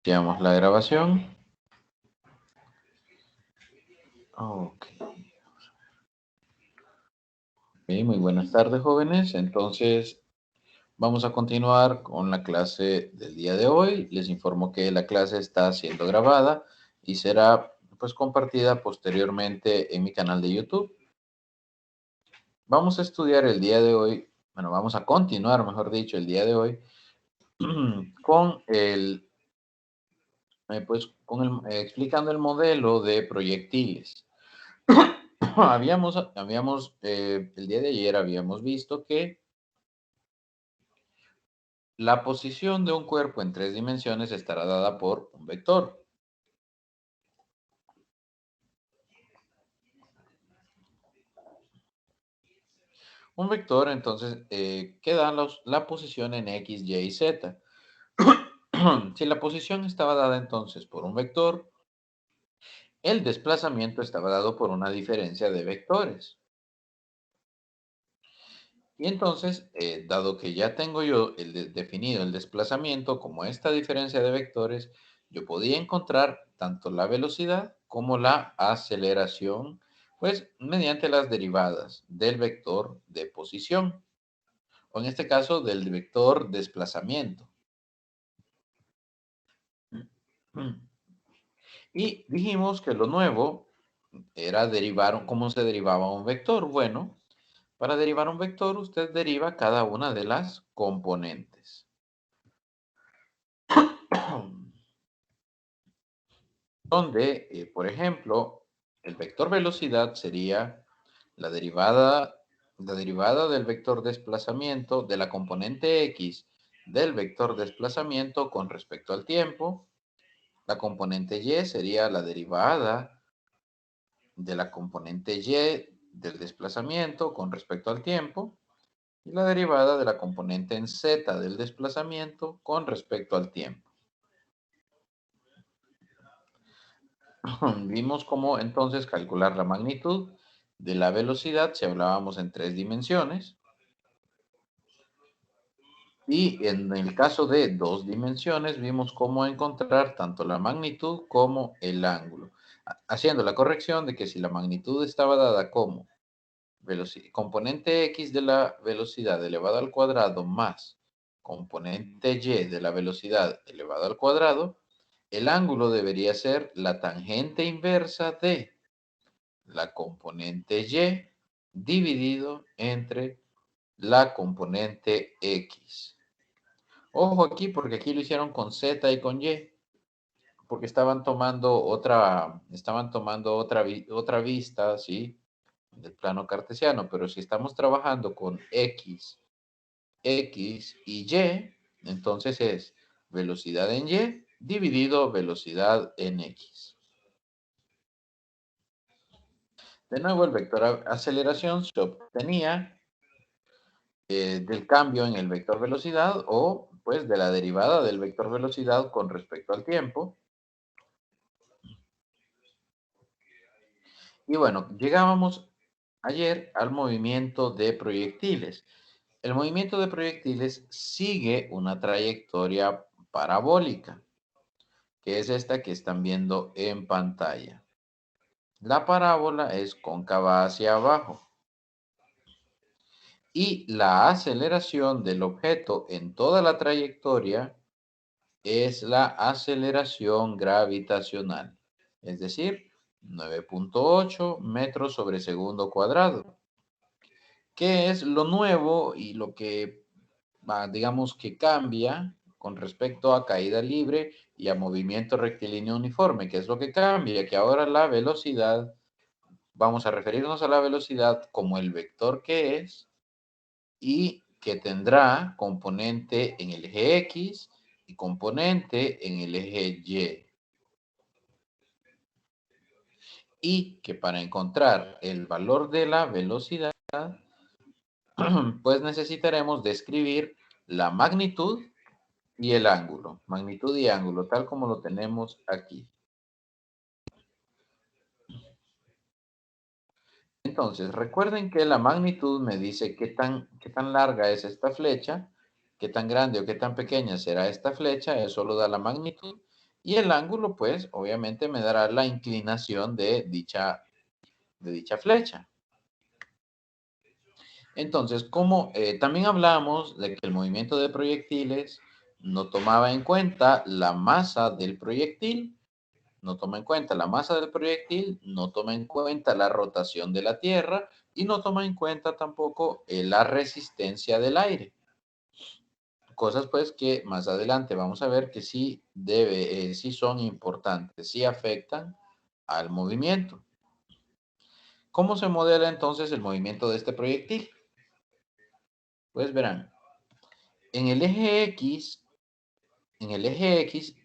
Iniciamos la grabación. Ok. Muy buenas tardes, jóvenes. Entonces, vamos a continuar con la clase del día de hoy. Les informo que la clase está siendo grabada y será pues compartida posteriormente en mi canal de YouTube. Vamos a estudiar el día de hoy, bueno, vamos a continuar, mejor dicho, el día de hoy con explicando el modelo de proyectiles. El día de ayer habíamos visto que la posición de un cuerpo en 3 dimensiones estará dada por un vector. Un vector, entonces, que da la posición en X, Y y Z. Si la posición estaba dada entonces por un vector, el desplazamiento estaba dado por una diferencia de vectores. Y entonces, dado que ya tengo yo definido el desplazamiento como esta diferencia de vectores, yo podía encontrar tanto la velocidad como la aceleración, pues mediante las derivadas del vector de posición, o en este caso del vector desplazamiento. Y dijimos que lo nuevo era derivar cómo se derivaba un vector. Bueno, para derivar un vector, usted deriva cada una de las componentes. Donde, por ejemplo, el vector velocidad sería la derivada del vector desplazamiento de la componente x del vector desplazamiento con respecto al tiempo. La componente y sería la derivada de la componente y del desplazamiento con respecto al tiempo. Y la derivada de la componente en z del desplazamiento con respecto al tiempo. Vimos cómo entonces calcular la magnitud de la velocidad si hablábamos en 3 dimensiones. Y en el caso de 2 dimensiones vimos cómo encontrar tanto la magnitud como el ángulo. Haciendo la corrección de que si la magnitud estaba dada como componente x de la velocidad elevado al cuadrado más componente y de la velocidad elevado al cuadrado, el ángulo debería ser la tangente inversa de la componente y dividido entre la componente x. Ojo aquí, porque aquí lo hicieron con z y con y, porque estaban tomando otra vista, ¿sí? Del plano cartesiano, pero si estamos trabajando con x y y, entonces es velocidad en y dividido velocidad en x. De nuevo, el vector aceleración se obtenía del cambio en el vector velocidad o pues de la derivada del vector velocidad con respecto al tiempo. Y bueno, llegábamos ayer al movimiento de proyectiles. El movimiento de proyectiles sigue una trayectoria parabólica, que es esta que están viendo en pantalla. La parábola es cóncava hacia abajo. Y la aceleración del objeto en toda la trayectoria es la aceleración gravitacional, es decir, 9.8 metros sobre segundo cuadrado. ¿Qué es lo nuevo y lo que, digamos, que cambia con respecto a caída libre y a movimiento rectilíneo uniforme? ¿Qué es lo que cambia? Que ahora la velocidad, vamos a referirnos a la velocidad como el vector que es y que tendrá componente en el eje X y componente en el eje Y. Y que para encontrar el valor de la velocidad, pues necesitaremos describir la magnitud y el ángulo, magnitud y ángulo, tal como lo tenemos aquí. Entonces, recuerden que la magnitud me dice qué tan larga es esta flecha, qué tan grande o qué tan pequeña será esta flecha, eso lo da la magnitud, Y el ángulo, pues, obviamente me dará la inclinación de dicha flecha. Entonces, como también hablamos de que el movimiento de proyectiles no tomaba en cuenta la masa del proyectil, no toma en cuenta la masa del proyectil, no toma en cuenta la rotación de la Tierra y no toma en cuenta tampoco la resistencia del aire. Cosas pues que más adelante vamos a ver que sí sí son importantes, sí afectan al movimiento. ¿Cómo se modela entonces el movimiento de este proyectil? Pues verán, en el eje X,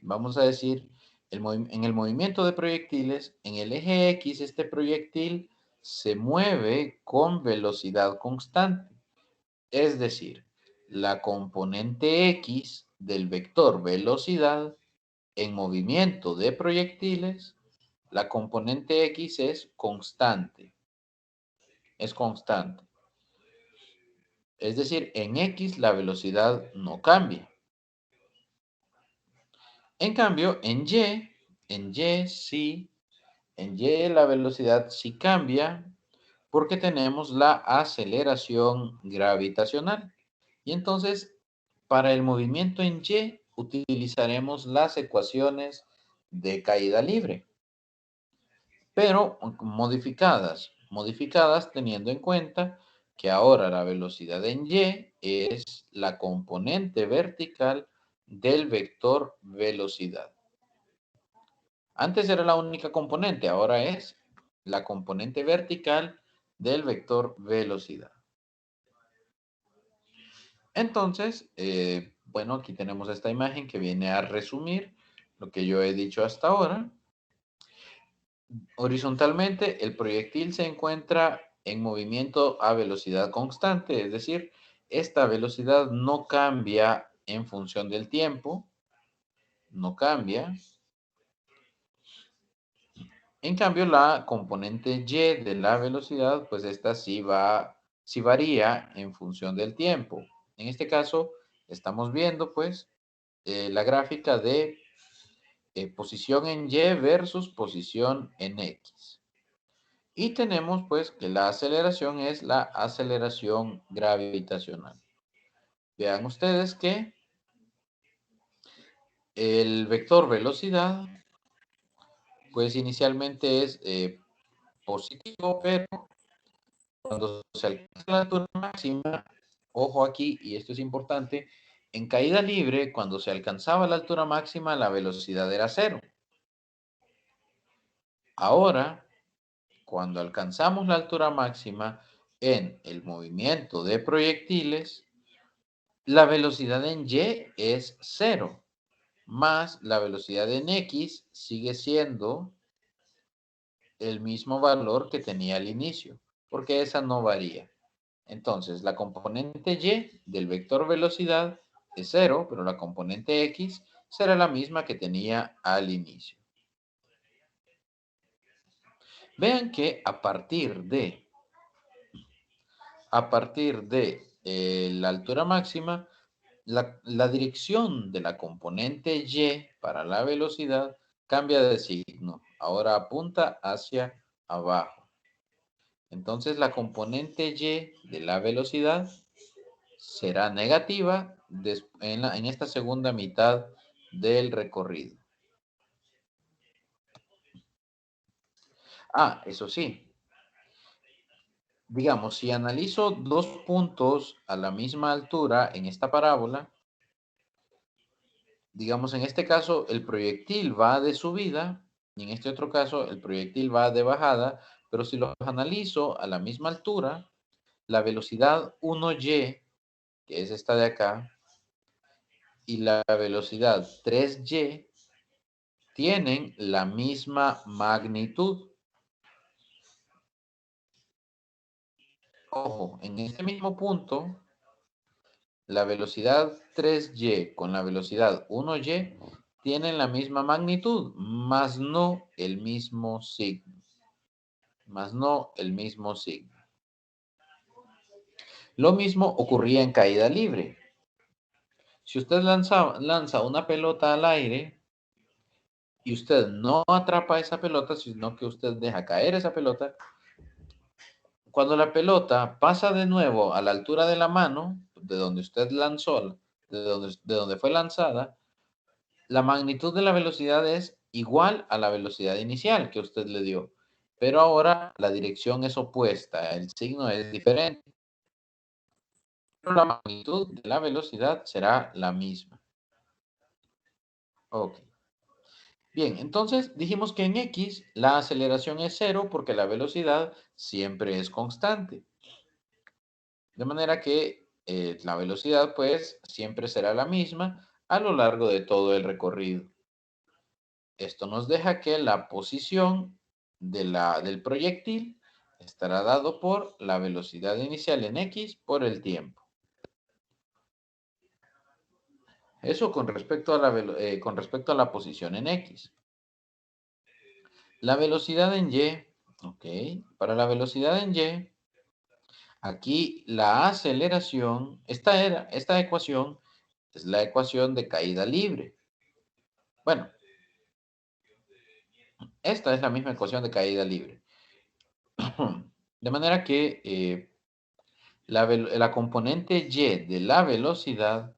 vamos a decir, en el movimiento de proyectiles, en el eje X, este proyectil se mueve con velocidad constante. Es decir, la componente X del vector velocidad en movimiento de proyectiles, la componente X es constante. Es constante. Es decir, en X la velocidad no cambia. En cambio, en Y sí, en Y la velocidad sí cambia porque tenemos la aceleración gravitacional. Y entonces, para el movimiento en Y, utilizaremos las ecuaciones de caída libre, pero modificadas teniendo en cuenta que ahora la velocidad en Y es la componente vertical del vector velocidad. Antes era la única componente, ahora es la componente vertical del vector velocidad. Entonces, bueno, aquí tenemos esta imagen que viene a resumir lo que yo he dicho hasta ahora. Horizontalmente, el proyectil se encuentra en movimiento a velocidad constante, es decir, esta velocidad no cambia en función del tiempo, no cambia. En cambio, la componente y de la velocidad, pues esta sí varía en función del tiempo. En este caso, estamos viendo pues la gráfica de posición en Y versus posición en X. Y tenemos pues que la aceleración es la aceleración gravitacional. Vean ustedes que el vector velocidad pues inicialmente es positivo, pero cuando se alcanza la altura máxima, ojo aquí, y esto es importante, en caída libre, cuando se alcanzaba la altura máxima, la velocidad era cero. Ahora, cuando alcanzamos la altura máxima en el movimiento de proyectiles, la velocidad en Y es cero, más la velocidad en X sigue siendo el mismo valor que tenía al inicio, porque esa no varía. Entonces, la componente Y del vector velocidad es cero, pero la componente X será la misma que tenía al inicio. Vean que a partir de la altura máxima, la dirección de la componente Y para la velocidad cambia de signo. Ahora apunta hacia abajo. Entonces la componente Y de la velocidad será negativa en esta segunda mitad del recorrido. Ah, eso sí, digamos, si analizo dos puntos a la misma altura en esta parábola, digamos, en este caso el proyectil va de subida y en este otro caso el proyectil va de bajada, pero si los analizo a la misma altura, la velocidad 1y, que es esta de acá, y la velocidad 3y tienen la misma magnitud. Ojo, en este mismo punto, la velocidad 3y con la velocidad 1y tienen la misma magnitud, más no el mismo signo. Más no el mismo signo. Lo mismo ocurría en caída libre. Si usted lanza una pelota al aire y usted no atrapa esa pelota, sino que usted deja caer esa pelota, cuando la pelota pasa de nuevo a la altura de la mano, de donde usted lanzó, de donde fue lanzada, la magnitud de la velocidad es igual a la velocidad inicial que usted le dio, pero ahora la dirección es opuesta, el signo es diferente, pero la magnitud de la velocidad será la misma. Ok. Bien, entonces dijimos que en X la aceleración es cero porque la velocidad siempre es constante. De manera que la velocidad pues siempre será la misma a lo largo de todo el recorrido. Esto nos deja que la posición del proyectil estará dado por la velocidad inicial en X por el tiempo. Eso con respecto a la posición en X. La velocidad en Y, ok, para la velocidad en Y, aquí la aceleración, esta ecuación es la ecuación de caída libre. Bueno, esta es la misma ecuación de caída libre. De manera que la componente Y de la velocidad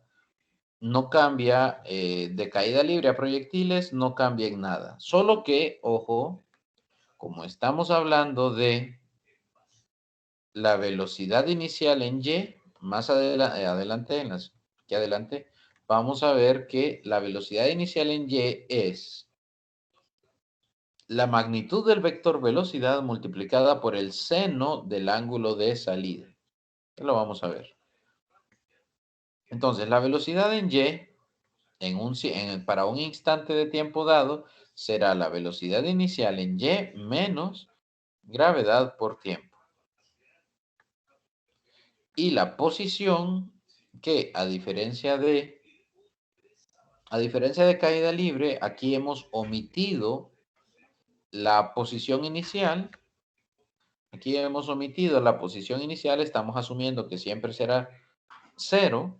no cambia de caída libre a proyectiles, no cambia en nada. Solo que, ojo, como estamos hablando de la velocidad inicial en Y, más adelante, aquí adelante, vamos a ver que la velocidad inicial en Y es la magnitud del vector velocidad multiplicada por el seno del ángulo de salida. Ya lo vamos a ver. Entonces, la velocidad en Y, para un instante de tiempo dado, será la velocidad inicial en Y menos gravedad por tiempo. Y la posición que, a diferencia de caída libre, aquí hemos omitido la posición inicial. Aquí hemos omitido la posición inicial, estamos asumiendo que siempre será cero.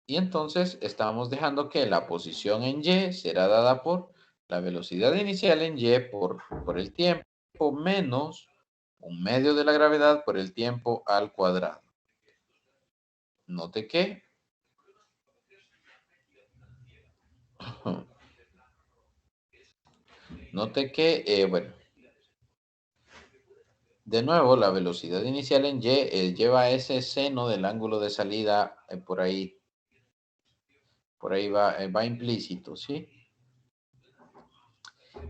Y entonces estamos dejando que la posición en Y será dada por la velocidad inicial en Y por el tiempo menos un medio de la gravedad por el tiempo al cuadrado. Note que bueno, de nuevo la velocidad inicial en Y lleva ese seno del ángulo de salida por ahí va implícito, ¿sí?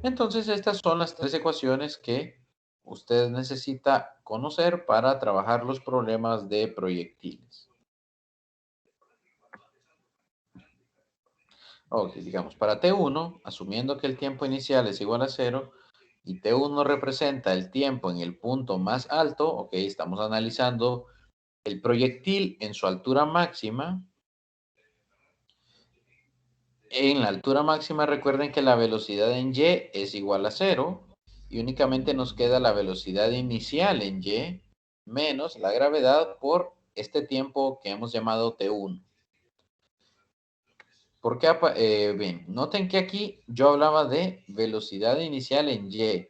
Entonces, estas son las tres ecuaciones que usted necesita conocer para trabajar los problemas de proyectiles. Ok, digamos, para T1, asumiendo que el tiempo inicial es igual a 0 y T1 representa el tiempo en el punto más alto, ok, estamos analizando el proyectil en su altura máxima. En la altura máxima recuerden que la velocidad en Y es igual a 0 y únicamente nos queda la velocidad inicial en Y menos la gravedad por este tiempo que hemos llamado T1. Bien, noten que aquí yo hablaba de velocidad inicial en Y.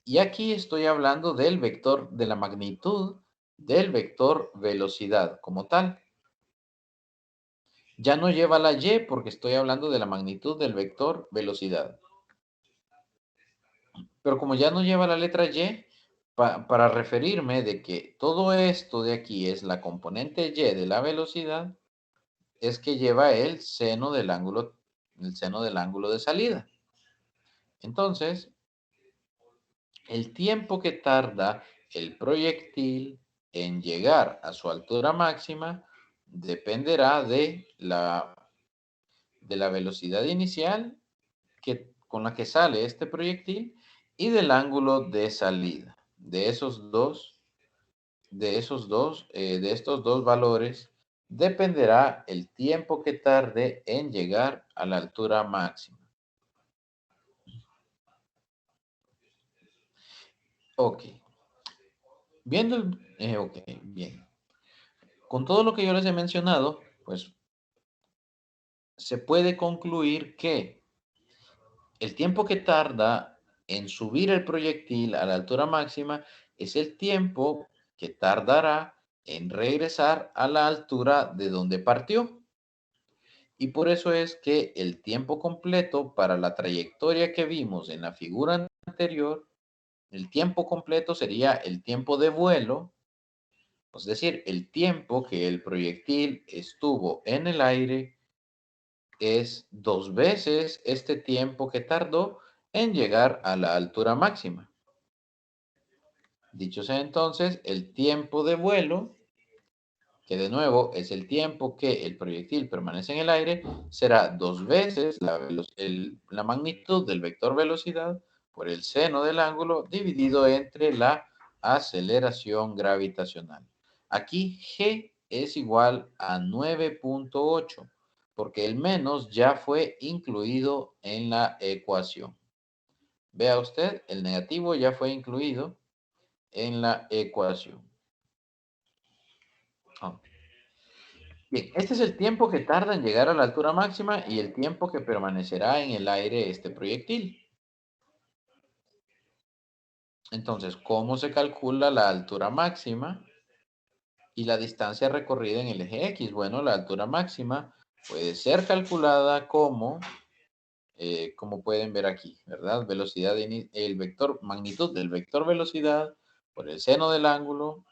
Y aquí estoy hablando del vector, de la magnitud del vector velocidad como tal. Ya no lleva la Y porque estoy hablando de la magnitud del vector velocidad. Pero como ya no lleva la letra Y, para referirme de que todo esto de aquí es la componente Y de la velocidad, es que lleva el seno del ángulo de salida. Entonces, el tiempo que tarda el proyectil en llegar a su altura máxima dependerá de la velocidad inicial con la que sale este proyectil y del ángulo de salida. De estos dos valores dependerá el tiempo que tarde en llegar a la altura máxima. Ok. Ok, bien. Con todo lo que yo les he mencionado, pues se puede concluir que El tiempo que tarda en subir el proyectil a la altura máxima es el tiempo que tardará en regresar a la altura de donde partió. Y por eso es que el tiempo completo para la trayectoria que vimos en la figura anterior, el tiempo completo sería el tiempo de vuelo, es decir, el tiempo que el proyectil estuvo en el aire es 2 veces este tiempo que tardó en llegar a la altura máxima. Dicho sea entonces, el tiempo de vuelo, que de nuevo es el tiempo que el proyectil permanece en el aire, será 2 veces la magnitud del vector velocidad por el seno del ángulo dividido entre la aceleración gravitacional. Aquí G es igual a 9.8, porque el menos ya fue incluido en la ecuación. Vea usted, el negativo ya fue incluido en la ecuación. Oh. Bien, este es el tiempo que tarda en llegar a la altura máxima y el tiempo que permanecerá en el aire este proyectil. Entonces, ¿cómo se calcula la altura máxima y la distancia recorrida en el eje X? Bueno, la altura máxima puede ser calculada como pueden ver aquí, ¿verdad? El vector, magnitud del vector velocidad por el seno del ángulo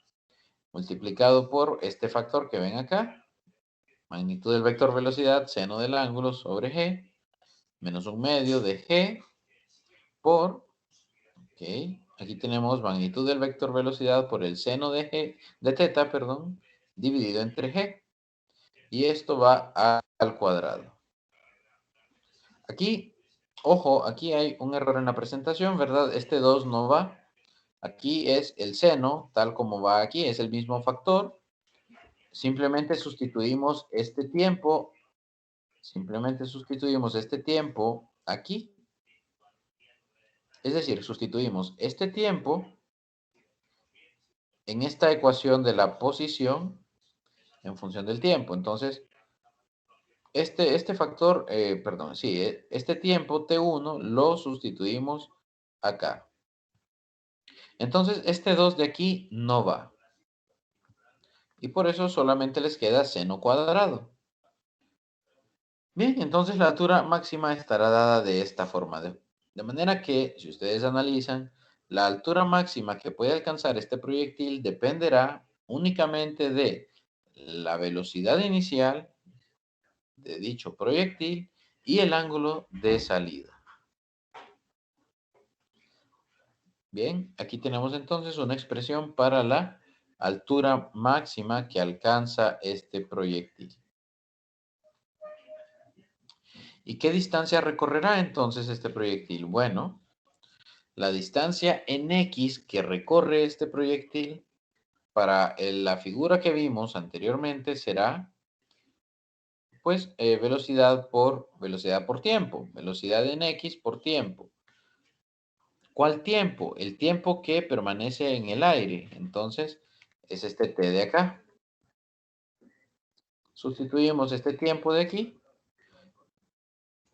multiplicado por este factor que ven acá, magnitud del vector velocidad, seno del ángulo sobre G, menos un medio de G por, ok, aquí tenemos magnitud del vector velocidad por el seno de G, de teta, perdón, dividido entre G. Y esto va al cuadrado. Aquí, ojo, aquí hay un error en la presentación, ¿verdad? Este 2 no va. Aquí es el seno, tal como va aquí, es el mismo factor. Simplemente sustituimos este tiempo aquí. Es decir, sustituimos este tiempo en esta ecuación de la posición en función del tiempo. Entonces, este factor, perdón, sí, este tiempo T1 lo sustituimos acá. Entonces, este 2 de aquí no va. Y por eso solamente les queda seno cuadrado. Bien, entonces la altura máxima estará dada de esta forma. De manera que, si ustedes analizan, la altura máxima que puede alcanzar este proyectil dependerá únicamente de la velocidad inicial de dicho proyectil y el ángulo de salida. Bien, aquí tenemos entonces una expresión para la altura máxima que alcanza este proyectil. ¿Y qué distancia recorrerá entonces este proyectil? Bueno, la distancia en X que recorre este proyectil para la figura que vimos anteriormente será, pues, velocidad por tiempo. Velocidad en X por tiempo. ¿Cuál tiempo? El tiempo que permanece en el aire. Entonces, es este t de acá. Sustituimos este tiempo de aquí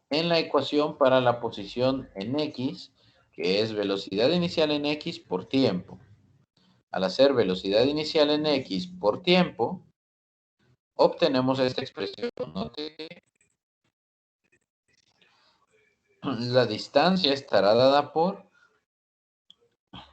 en la ecuación para la posición en X, que es velocidad inicial en X por tiempo. Al hacer velocidad inicial en X por tiempo, obtenemos esta expresión. Note que la distancia estará dada por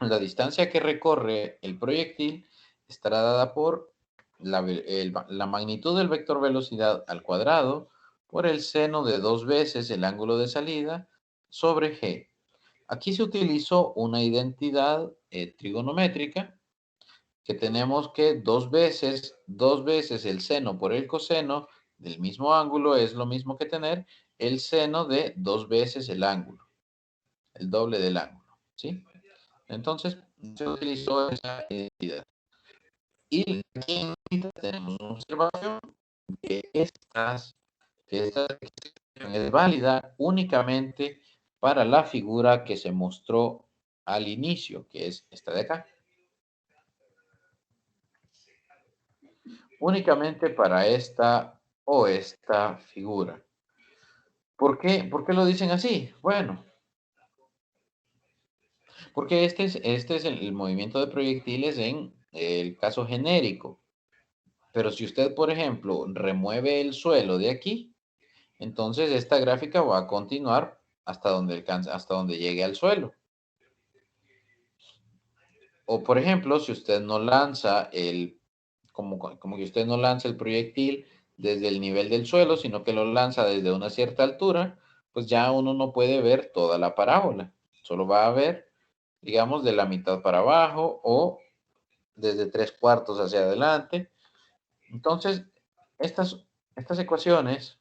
la distancia que recorre el proyectil estará dada por la magnitud del vector velocidad al cuadrado por el seno de 2 veces el ángulo de salida sobre G. Aquí se utilizó una identidad trigonométrica que tenemos que dos veces el seno por el coseno del mismo ángulo es lo mismo que tener el seno de 2 veces el ángulo, el doble del ángulo, ¿sí? Entonces, se utilizó esa identidad. Y aquí tenemos una observación que esta expresión es válida únicamente para la figura que se mostró al inicio, que es esta de acá. Únicamente para esta figura. ¿Por qué lo dicen así? Bueno, porque este es el movimiento de proyectiles en el caso genérico. Pero si usted, por ejemplo, remueve el suelo de aquí, entonces esta gráfica va a continuar hasta donde alcance, hasta donde llegue al suelo. O por ejemplo, si usted no lanza como que usted no lanza el proyectil desde el nivel del suelo, sino que lo lanza desde una cierta altura, pues ya uno no puede ver toda la parábola. Solo va a ver, digamos, de la mitad para abajo o desde 3/4 hacia adelante. Entonces, estas ecuaciones,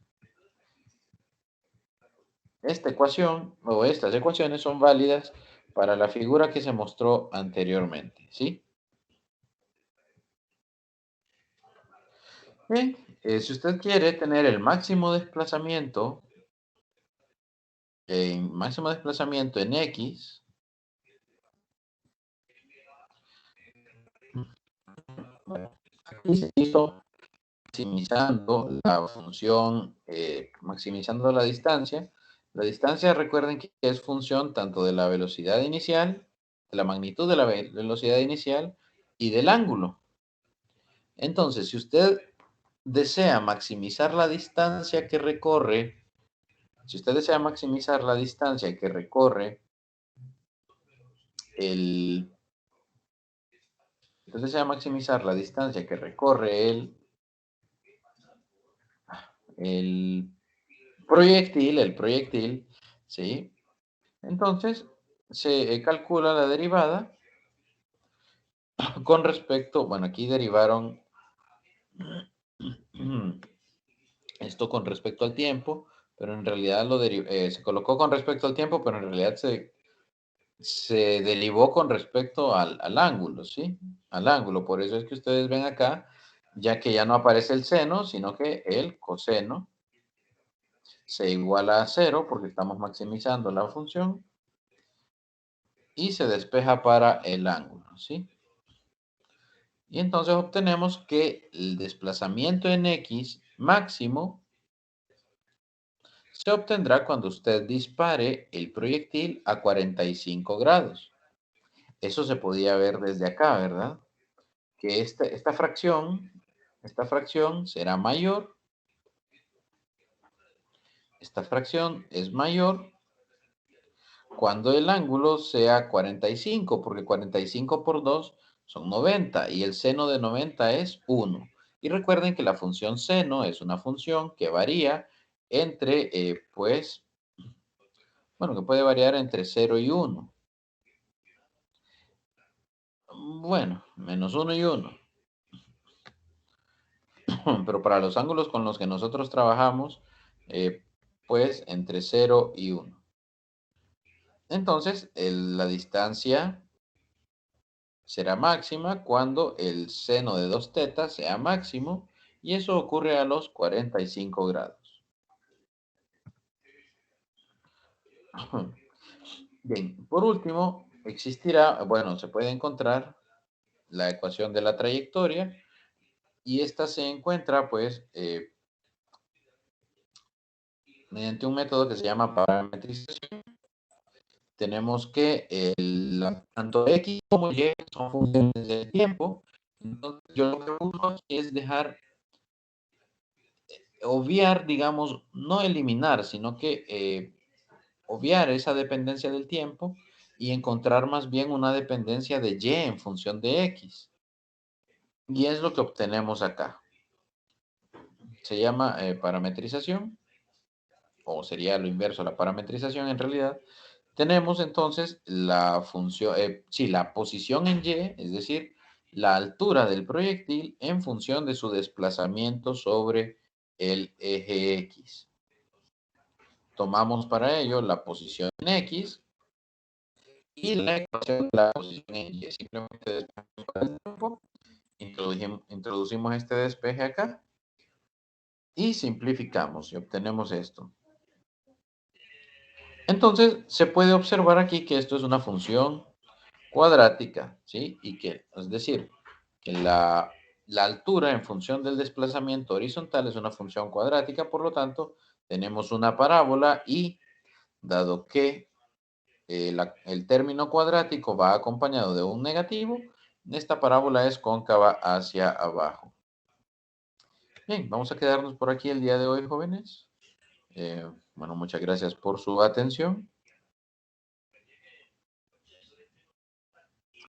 esta ecuación o estas ecuaciones son válidas para la figura que se mostró anteriormente, ¿sí? Bien, si usted quiere tener el máximo desplazamiento en X, bueno, aquí se hizo maximizando la función, maximizando la distancia. La distancia, recuerden que es función tanto de la velocidad inicial, de la magnitud de la velocidad inicial y del ángulo. Entonces, si usted desea maximizar la distancia que recorre, si usted desea maximizar la distancia que recorre el, usted desea maximizar la distancia que recorre el el proyectil, ¿sí? Entonces, se calcula la derivada con respecto, bueno, aquí derivaron esto con respecto al tiempo, pero en realidad se colocó con respecto al tiempo, pero en realidad se derivó con respecto al ángulo, ¿sí? Al ángulo. Por eso es que ustedes ven acá, ya que ya no aparece el seno, sino que el coseno se iguala a cero porque estamos maximizando la función y se despeja para el ángulo, ¿sí? Y entonces obtenemos que el desplazamiento en X máximo se obtendrá cuando usted dispare el proyectil a 45 grados. Eso se podía ver desde acá, ¿verdad? Que esta fracción será mayor, esta fracción es mayor cuando el ángulo sea 45, porque 45 por 2 son 90 y el seno de 90 es 1. Y recuerden que la función seno es una función que varía entre, pues, bueno, que puede variar entre 0 y 1. Bueno, -1 y 1. Pero para los ángulos con los que nosotros trabajamos, eh, pues entre 0 y 1. Entonces, la distancia será máxima cuando el seno de 2 sea máximo y eso ocurre a los 45 grados. Bien, por último, existirá, bueno, se puede encontrar la ecuación de la trayectoria y esta se encuentra pues mediante un método que se llama parametrización. Tenemos que tanto X como Y son funciones del tiempo. Entonces, yo lo que busco aquí es obviar, digamos, no eliminar, sino que obviar esa dependencia del tiempo y encontrar más bien una dependencia de Y en función de X. Y es lo que obtenemos acá. Se llama parametrización, o sería lo inverso a la parametrización en realidad. Tenemos entonces la función, sí, la posición en Y, es decir, la altura del proyectil en función de su desplazamiento sobre el eje X. Tomamos para ello la posición en X y la ecuación de la posición en Y. Simplemente despejamos el tiempo, introducimos este despeje acá y simplificamos y obtenemos esto. Entonces, se puede observar aquí que esto es una función cuadrática, ¿sí? Y que, es decir, que la altura en función del desplazamiento horizontal es una función cuadrática, por lo tanto, tenemos una parábola y dado que el término cuadrático va acompañado de un negativo, esta parábola es cóncava hacia abajo. Bien, vamos a quedarnos por aquí el día de hoy, jóvenes. Bueno, muchas gracias por su atención.